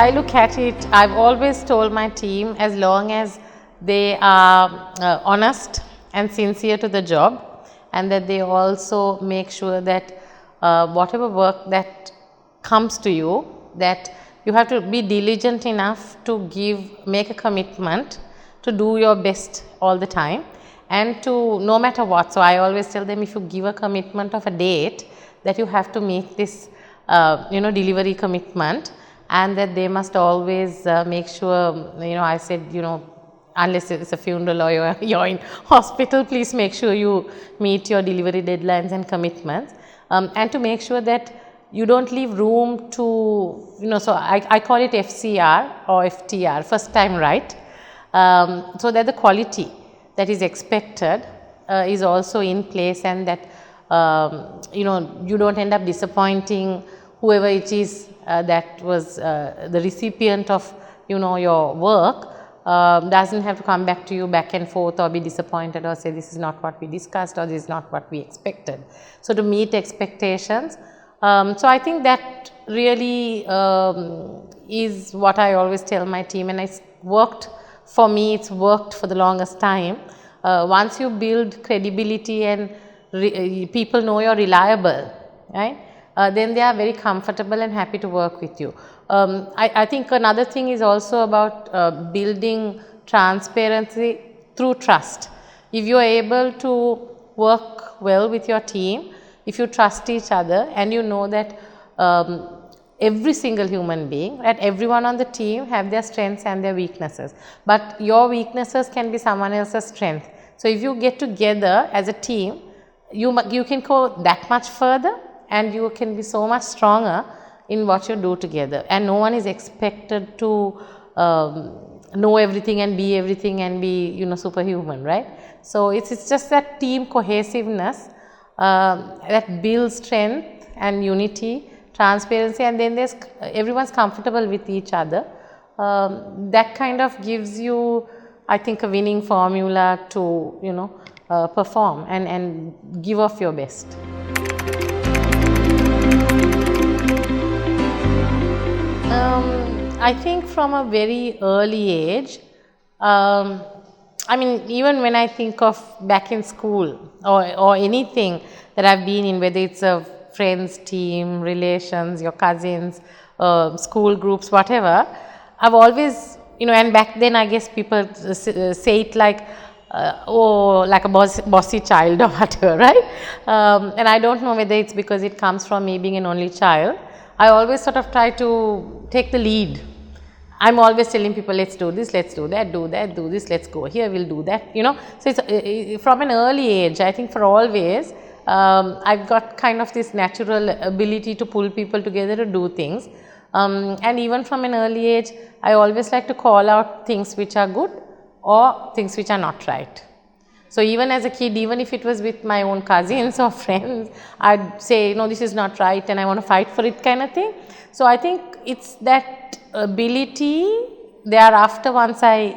I look at it, I've always told my team, as long as they are honest and sincere to the job, and that they also make sure that whatever work that comes to you, that you have to be diligent enough to make a commitment to do your best all the time, and to no matter what. So I always tell them, if you give a commitment of a date, that you have to meet this delivery commitment, and that they must always make sure, I said, unless it's a funeral or you're in hospital, please make sure you meet your delivery deadlines and commitments, and to make sure that you don't leave room to, so I call it FCR or FTR, first time right, so that the quality that is expected is also in place, and that you don't end up disappointing whoever it is that was the recipient of your work. Doesn't have to come back to you back and forth or be disappointed or say this is not what we discussed or this is not what we expected. So to meet expectations. So I think that really is what I always tell my team, and it's worked for me, it's worked for the longest time. Once you build credibility and people know you're reliable, right, then they are very comfortable and happy to work with you. I think another thing is also about building transparency through trust. If you are able to work well with your team, if you trust each other and you know that every single human being, that everyone on the team have their strengths and their weaknesses, but your weaknesses can be someone else's strength. So if you get together as a team, you can go that much further, and you can be so much stronger in what you do together, and no one is expected to know everything and be everything and be superhuman, right? So it's just that team cohesiveness that builds strength and unity, transparency, and then there's everyone's comfortable with each other. That kind of gives you, I think, a winning formula to perform and give off your best. I think from a very early age, even when I think of back in school or anything that I've been in, whether it's a friends team, relations, your cousins, school groups, whatever, I've always, and back then I guess people say it like, like a bossy child or whatever, right? And I don't know whether it's because it comes from me being an only child. I always sort of try to take the lead. I'm always telling people, let's do this, let's do that, do this, let's go here, we'll do that, So it's from an early age, I think for always, I've got kind of this natural ability to pull people together to do things. And even from an early age, I always like to call out things which are good or things which are not right. So even as a kid, even if it was with my own cousins or friends, I'd say, no, this is not right and I want to fight for it kind of thing. So I think it's that ability thereafter, once I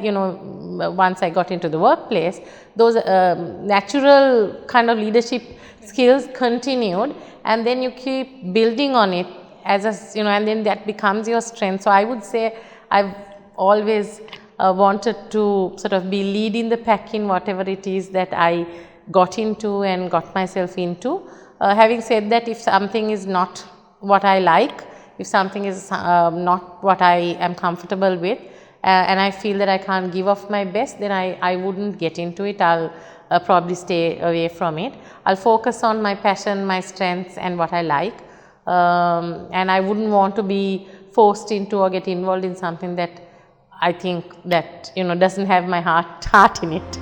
got into the workplace, those natural kind of leadership skills continued, and then you keep building on it as and then that becomes your strength. So I would say I've always wanted to sort of be leading the pack in whatever it is that I got into and got myself into. Having said that, if something is not what I like, if something is not what I am comfortable with, and I feel that I can't give off my best, then I wouldn't get into it. I'll probably stay away from it. I'll focus on my passion, my strengths and what I like, and I wouldn't want to be forced into or get involved in something that I think that doesn't have my heart in it.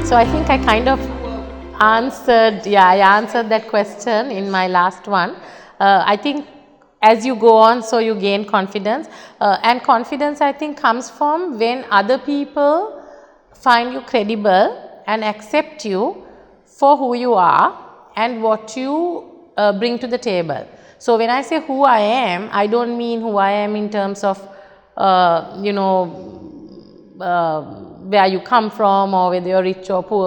So I think I kind of answered that question in my last one. I think as you go on, so you gain confidence, and confidence I think comes from when other people find you credible and accept you for who you are and what you bring to the table. So when I say who I am, I don't mean who I am in terms of where you come from, or whether you're rich or poor,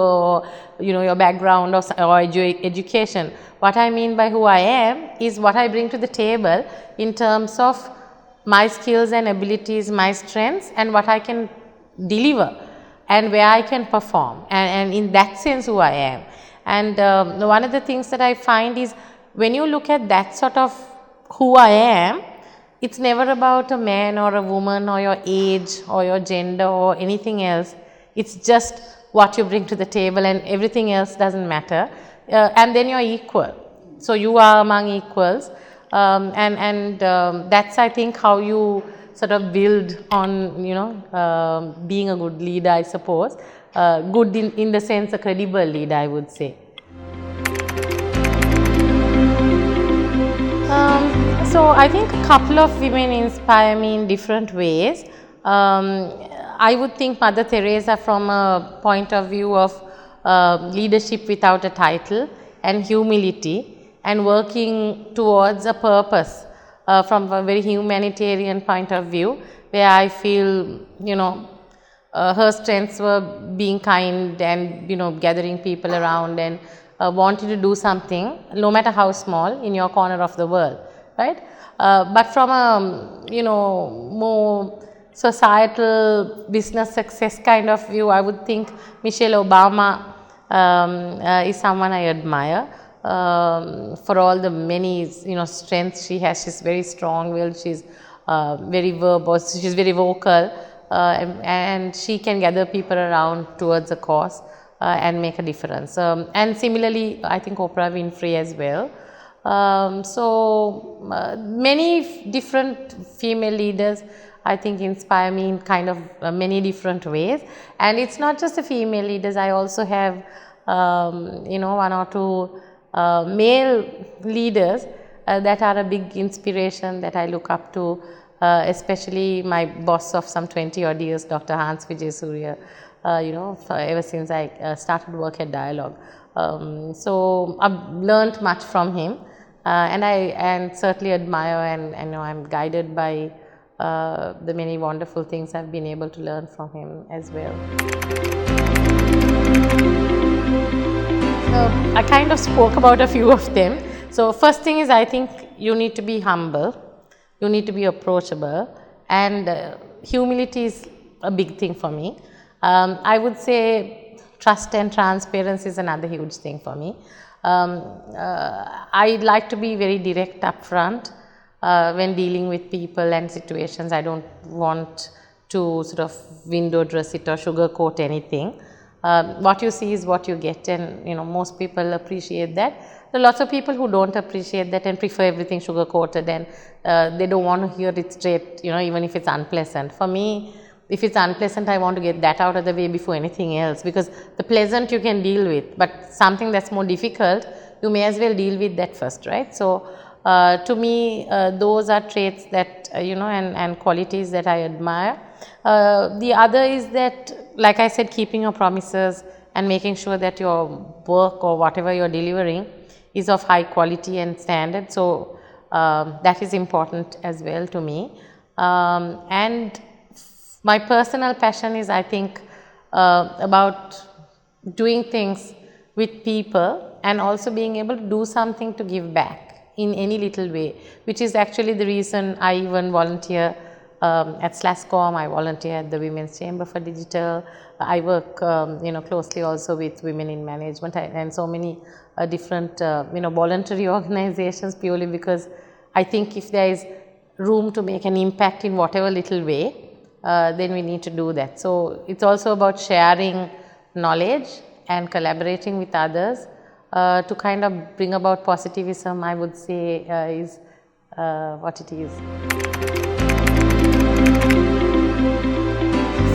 or your background or education. What I mean by who I am is what I bring to the table in terms of my skills and abilities, my strengths, and what I can deliver and where I can perform, and in that sense who I am. And one of the things that I find is, when you look at that sort of who I am, it's never about a man or a woman or your age or your gender or anything else. It's just what you bring to the table, and everything else doesn't matter. And then you're equal. So you are among equals, and that's, I think, how you sort of build on, being a good leader, I suppose. Good in the sense, a credible leader, I would say. So I think a couple of women inspire me in different ways. I would think Mother Teresa from a point of view of leadership without a title, and humility, and working towards a purpose from a very humanitarian point of view, where I feel, her strengths were being kind and, gathering people around and wanting to do something, no matter how small, in your corner of the world, right? But from a, more societal business success kind of view, I would think Michelle Obama is someone I admire. For all the many, strengths she has. She's very strong-willed, she's very verbose, she's very vocal, and she can gather people around towards a cause and make a difference. And similarly, I think Oprah Winfrey as well. So many different female leaders, I think, inspire me in kind of many different ways. And it's not just the female leaders, I also have, one or two male leaders that are a big inspiration that I look up to, especially my boss of some 20 odd years, Dr. Hans Vijayasuriya, ever since I started work at Dialogue. So I've learned much from him, and certainly admire, and I'm guided by the many wonderful things I've been able to learn from him as well. I kind of spoke about a few of them. So first thing is, I think you need to be humble, you need to be approachable, and humility is a big thing for me. I would say trust and transparency is another huge thing for me. I like to be very direct up front when dealing with people and situations. I don't want to sort of window dress it or sugarcoat anything. What you see is what you get, and most people appreciate that. There are lots of people who don't appreciate that and prefer everything sugar coated, and they don't want to hear it straight, even if it's unpleasant. For me, if it's unpleasant, I want to get that out of the way before anything else, because the pleasant you can deal with, but something that's more difficult, you may as well deal with that first, right? So to me, those are traits that, and qualities that I admire. The other is that, like I said, keeping your promises and making sure that your work or whatever you're delivering is of high quality and standard. So that is important as well to me. And my personal passion is, I think, about doing things with people and also being able to do something to give back in any little way, which is actually the reason I even volunteer at SLASCOM. I volunteer at the Women's Chamber for Digital. I work, closely also with women in management and so many different, voluntary organizations, purely because I think if there is room to make an impact in whatever little way, then we need to do that. So it's also about sharing knowledge and collaborating with others to kind of bring about positivism, I would say, is what it is.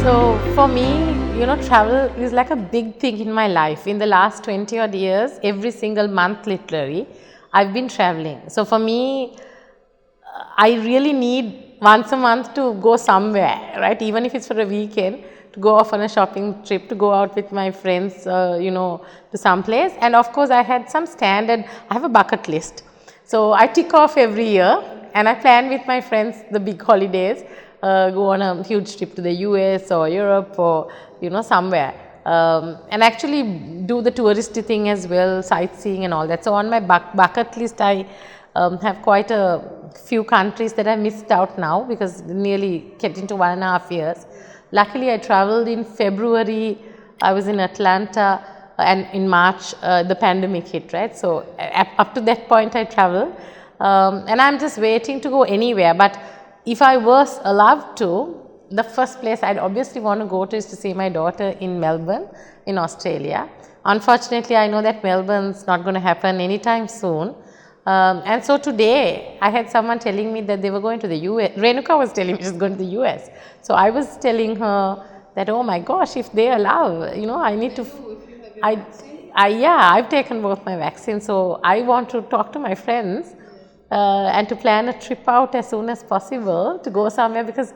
So for me, travel is like a big thing in my life. In the last 20 odd years, every single month literally, I've been traveling. So for me, I really need once a month to go somewhere, right? Even if it's for a weekend, to go off on a shopping trip, to go out with my friends, to some place. And of course, I had some standard, I have a bucket list. So I tick off every year and I plan with my friends the big holidays. go on a huge trip to the US or Europe or somewhere, and actually do the touristy thing as well, sightseeing and all that. So on my bucket list, I have quite a few countries that I missed out now because nearly get into 1.5 years. Luckily, I traveled in February. I was in Atlanta, and in March the pandemic hit, right? So up to that point I traveled, and I'm just waiting to go anywhere. But if I was allowed to, the first place I'd obviously want to go to is to see my daughter in Melbourne in Australia. Unfortunately, I know that Melbourne's not going to happen anytime soon. And so today I had someone telling me that they were going to the US. Renuka was telling me she's going to the US. So I was telling her that, oh my gosh, if they allow, I need to, I've taken both my vaccines. So I want to talk to my friends and to plan a trip out as soon as possible to go somewhere, because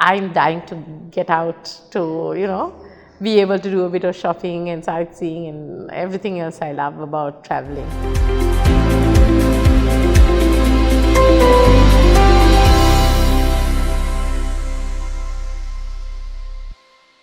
I'm dying to get out to, be able to do a bit of shopping and sightseeing and everything else I love about traveling.